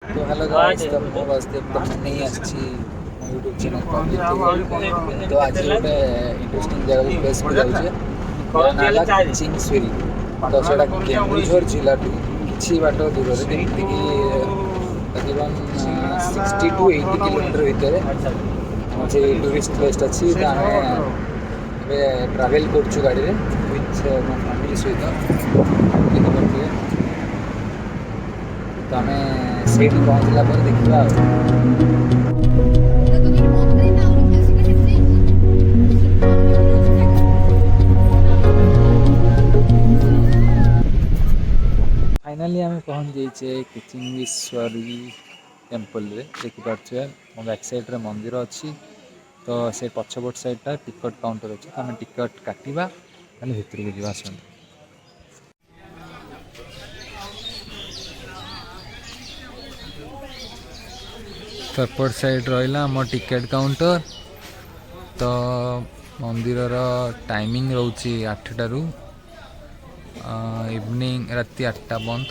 तो hello guys, तो ମୁଁ ବାସୁଦେବ ତମକୁ ନେଇ ଆସିଛି ମୋ ୟୁଟ୍ୟୁବ୍ ଚ୍ୟାନେଲ୍ ପବ୍ଲିକ୍ ଟିଭି। तो आज गोटे इंटरेस्टिंग जगह प्लेस को जाऊे नाला चिंगसुरी। तो सेटा केन्दुझर जिला किसी बाट दूर जमीक तकरीबन 60 to 80 किलोमीटर भितर से टूरिस्ट प्लेस अच्छी। तो आम ट्रावेल कर गाड़ी में विथ मो फैमिली सहित देखिए। तो आम से पहुँचला देखा फाइनाली आम पहुँच जाइए किचिंगेश्वरी टेम्पल रे। देखिपे मो बैक साइड रे मंदिर अच्छी। तो से पछपट साइडटा टिकट काउंटर अच्छे। तो आम टिकट काटा भितर को जावा। सेपट साइड रहा आम टिकेट काउंटर। तो मंदिर टाइमिंग रोचे 8टारू इवनिंग राति 8टा बंद।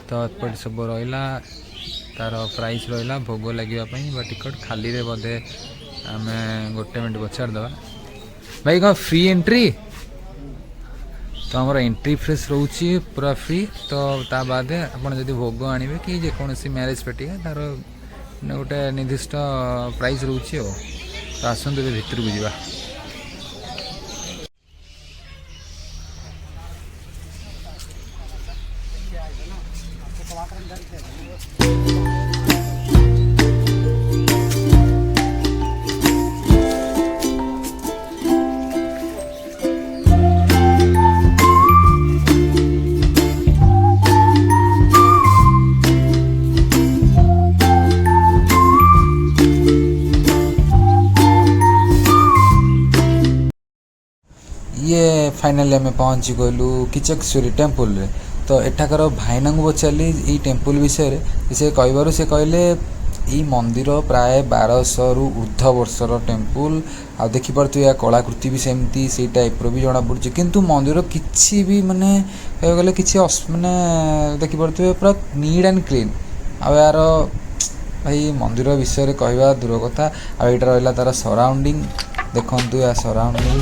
तो एपट सब रहा तार प्राइस रहा भोग लगे टिकट खाली रे बोधे आम गोटे मिनट पचारदे भाई कौन फ्री एंट्री। तो आमर एंट्री फ्रेस रोचे पूरा फ्री। तो ता बाद आपड़ जब भोग आणवे कि जेकोसी मैरेज पार्टी तार गोटे निर्दिष्ट प्राइस रोचे। तो आसतु भितर को जावा। ये फाइनली आम पहुँची गलु किचकश्वरी टेम्पल रे। तो एठाकर भाईना को पचारि ये टेम्पल विषय से कहबार से कहले ये मंदिर प्राय 1200 रु ऊर्ध्व वर्षर टेम्पल। आ देखिपे या कलाकृति भी सेमती से टाइप भी जना पड़ी। किंतु मंदिर किसी भी माने कह गले कि माने देखिपे पूरा नीट एंड क्लीन। आ यार भाई मंदिर विषय कहवा दूर कथा। आ यहाँ रहा तार सराउंडिंग देखु या सराउंडिंग।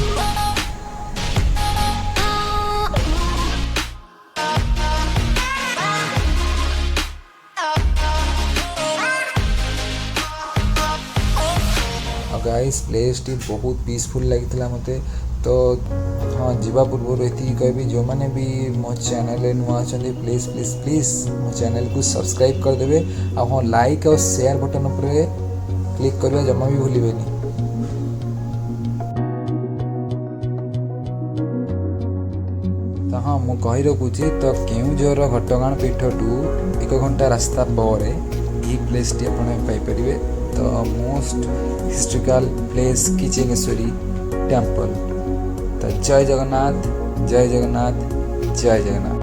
गाइस प्लेस टी बहुत पीसफुल लगी मते। तो हाँ जीवा पूर्व ये कहि जो मैंने भी मो चैनल नुआ अच्छा प्लीज प्लीज प्लीज मो चैनल को सब्सक्राइब करदे। आ हाँ लाइक और शेयर बटन पर क्लिक करवा जमा भी भूलें। तो हाँ मु कही रखुची। तो केउझर घटगां पीठ टू 1 घंटा रास्ता पर यही प्लेस टी पाइपर। तो मोस्ट हिस्टोरिकल प्लेस किचंगेश्वरी टेम्पल। तो जय जगन्नाथ जय जगन्नाथ जय जगन्नाथ।